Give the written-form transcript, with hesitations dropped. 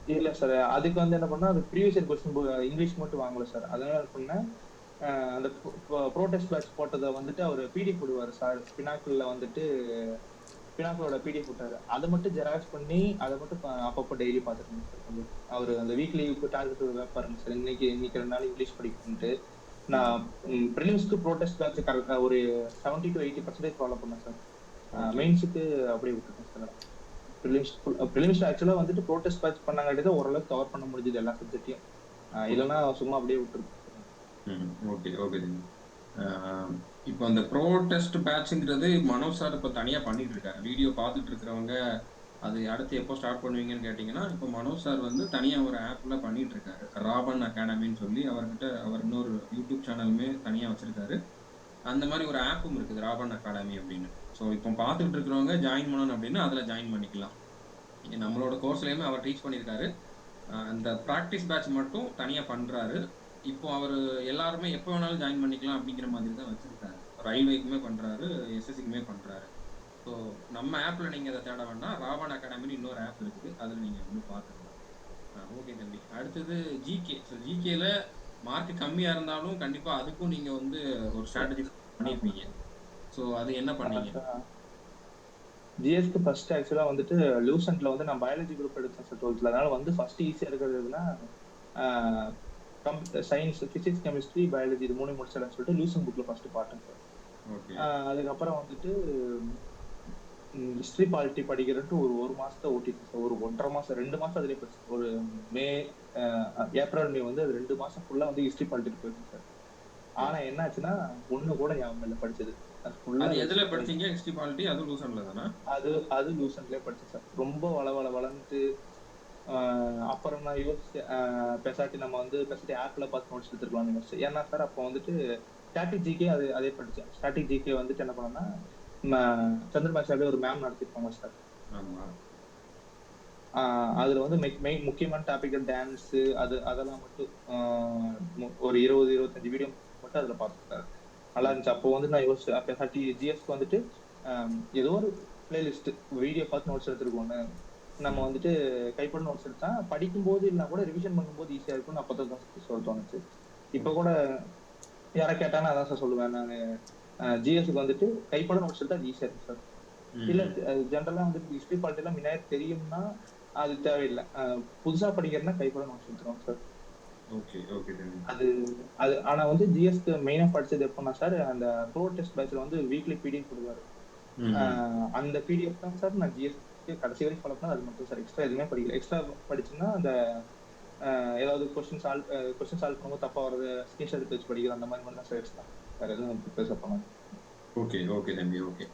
இல்ல சார். அதுக்கு வந்து என்ன பண்ணா, அது ப்ரீவியஸ் இயர் கொஸ்டின் இங்கிலீஷ் மட்டும் வாங்கல சார். அதனால என்ன பண்ணேன், அந்த ப்ரோ டெஸ்ட் பேட்ச் போட்டத வந்துட்டு அவரு பிடிஎஃப் விடுவாரு சார். பினாக்கிள்ல வந்துட்டு பினாக்கிளோட பிடிஎஃப் விட்டாரு. அத மட்டும் ஜெராக்ஸ் பண்ணி, அத மட்டும் அப்பப்போ டெய்லி பார்த்துட்டு இருந்தேன் சார் கொஞ்சம். அவரு அந்த வீக்லி டார்கெட் வைப்பாருங்க சார். இன்னைக்கு இன்னைக்கு 2 நாள் இங்கிலீஷ் படிக்கணும்ன்ட்டு. ம். நான் பிரிலிம்ஸ்க்கு ப்ரோ டெஸ்ட் பேட்ச் கரெக்ட்டா ஒரு 70 to 80% ஃபாலோ பண்ணேன் சார். ஓகே. மெயின்ஸ்க்கு அப்படியே விட்டுட்டேன் சார். பிரிலிம்ஸ் ஆக்சுவலா வந்துட்டு ப்ரோ டெஸ்ட் பேட்ச் பண்ணங்காட்டி தான் ஓரளவுக்கு கவர் பண்ண முடிஞ்சது எல்லா சப்ஜெக்ட்டையும். ஓகே. இல்லன்னா சும்மா அப்படியே விட்டுருப்பேன் சார். ம். ஓகே, ஓகே தம்பி. ஆ, இப்போ அந்த ப்ரோ டெஸ்ட் பேட்ச்ங்கிறது மனோஜ் சார் இப்போ தனியா பண்ணிட்டு இருக்காரு. வீடியோ பார்த்துட்டு இருக்கிறவங்க, அது அடுத்து எப்போ ஸ்டார்ட் பண்ணுவீங்கன்னு கேட்டீங்கன்னா, இப்போ மனோஜ் சார் வந்து தனியா ஒரு ஆப்ல பண்ணிட்டு இருக்காரு. ராபன் அகாடமின்னு சொல்லி அவர்கிட்ட அவர் இன்னொரு யூடியூப் சேனலுமே தனியா வச்சிருக்காரு. அந்த மாரி ஒரு ஆப்பும் இருக்குது. ராபன் அகாடமி அப்படின்னு. ஸோ இப்போ பார்த்துட்டு இருக்கிறவங்க ஜாயின் பண்ணணும் அப்படின்னா, அதுல ஜாயின் பண்ணிக்கலாம். நம்மளோட கோர்ஸ்லயுமே அவர் டீச் பண்ணியிருக்காரு. அந்த பிராக்டிஸ் பேட்ச் மட்டும் தனியா பண்றாரு. இப்போ அவரு எல்லாருமே எப்ப வேணாலும் ஜாயின் பண்ணிக்கலாம் அப்படிங்கிற மாதிரி தான் வச்சிருக்காரு. ரயில்வேக்குமே பண்றாரு, எஸ்எஸ்சிக்குமே பண்றாரு. ஸோ நம்ம ஆப்ல நீங்க அத தேட வேண்டாம். ராவன் அகாடமின்னு இன்னொரு ஆப் இருக்குது. அதுல நீங்க வந்து பார்த்துக்கலாம். ஓகே தம்பி. அடுத்தது ஜிகே. ஸோ ஜிகேல மார்க் கம்மியா இருந்தாலும் கண்டிப்பா அதுக்கும் நீங்க வந்து ஒரு ஸ்ட்ராட்டஜி ஆமா. பண்ணியிருப்பீங்க. ஸோ அது என்ன பண்ணீங்க? சார் ஜிஎஸ்க்கு ஃபர்ஸ்ட் ஆக்சுவலா வந்துட்டு லூசன்ட்ல வந்து நான் பயாலஜி குரூப் எடுத்தேன் சார் 12th. அதனால வந்து ஃபர்ஸ்ட் ஈஸியா இருக்கிறது எதுன்னா, சயின்ஸ், பிசிக்ஸ், கெமிஸ்ட்ரி, பயாலஜி இது 3 முடிச்சிடலாம்னு சொல்லிட்டு லூசன் புக்ல ஃபர்ஸ்ட் பார்த்தேன் சார். ஓகே. அதுக்கப்புறம் வந்துட்டு ஹிஸ்டரி பாலிட்டி படிக்கிறேன்ட்டு ஒரு 1 மாசத்த ஓட்டிட்டேன் சார். ஒரு 1 1/2 மாசம், 2 மாசம் அதிலேயே படிச்சேன். ஒரு மே, ஏப்ரல், மே வந்து அது 2 மாசம் ஃபுல்லா வந்து ஹிஸ்டரி பாலிட்டி போயிடுச்சு சார். ஆனா ஓகே. என்ன ஆச்சுன்னா, ஒண்ணு கூட ஞாபகம் இல்ல படிச்சது. அது ஃபுல்லா அது எதுல வச்சுட்டு படிச்சீங்க? ஹிஸ்டரி பாலிட்டி அதுவும் லூசன்ல தானா? அது லூசன்ட்லயே படிச்சேன் சார். ரொம்ப வளவளன்ட்டு அ அப்புறம் நான் யோசிச்சேன். பெசாட்டி நம்ம வந்து பெசாட்டி ஆப்ல பார்த்து நோட்ஸ் எடுத்துருக்கலாம்னு யோசிச்சேன். ஏன்னா சார் அப்போ வந்துட்டு ஸ்டாட்டிக் ஜிகே அதே படிச்சேன். ஸ்டாட்டிக் ஜிகே வந்துட்டு என்ன பண்ணேன்னா, நம்ம சந்திரபாபு சார்லயே ஒரு மேம் நடத்திருப்பாங்க சார். ஆமா. ஆ அதுல வந்து முக்கியமான டாபிக் டான்ஸ் அதெல்லாம் மட்டும் ஒரு 20, 25 வீடியோ மட்டும் அதுல பார்த்தேன் சார். நல்லா ஓ. இருந்துச்சு. அப்போ வந்து நான் யோசிச்சேன். பெசாட்டி ஜிஎஸ்க்கு வந்துட்டு ஏதோ ஒரு பிளேலிஸ்ட் வீடியோ பார்த்து நோட்ஸ் எடுத்துருக்கோன்னு. நம்ம ம். வந்துட்டு கைப்பட நோட்ஸ் எடுத்தா படிக்கும்போது இல்லனா கூட ரிவிஷன் பண்ணும்போது ஈஸியா இருக்கும்னு அப்பதான் தான் சொல்ல தோணுச்சு. இப்ப ஓகே. கூட யார கேட்டாங்கன்னா அதான் சார் சொல்லுவேன். நானு ஜிஎஸ்க்கு வந்துட்டு கைப்பட நோட்ஸ் எடுத்தா அது ஈஸியா இருக்கு சார். ம், இல்ல ம். ஜெனரலா வந்துட்டு ஹிஸ்டரி பார்ட் எல்லாம் முன்னாடியே தெரியும்னா அது தேவையில்ல. புதுசா படிக்கிறதுனா கைப்பட நோட்ஸ் எடுத்துருவோம் சார். ஓகே, ஓகே தம்பி. அது அது ஆனா வந்து ஜிஎஸ்க்கு மெயினா படிச்சது எப்பன்னா சார், அந்த ப்ரோ டெஸ்ட் பேட்ச்ல வந்து வீக்லி பிடிஎஃப் விடுவாரு. ம், ம். அந்த பிடிஎஃப் தான் சார் நான் ஜிஎஸ்க்கு கடைசி வரைக்கும் ஃபாலோ பண்ணது அது மட்டும் சார். எக்ஸ்ட்ரா எதுவுமே படிக்கல. எக்ஸ்ட்ரா படிச்சேன்னா அந்த ஏதாவது கொஸ்டின் சால்வ் பண்ணும்போது தப்பா வர்றது ஸ்கிரீன்ஷாட் எடுத்து வச்சு படிக்கிறது அந்த மாதிரி மட்டும் தான் சார் எக்ஸ்ட்ரா. வேற எதுவும் பெருசா பண்ணல. ஓகே, ஓகே தம்பி. ஓகே.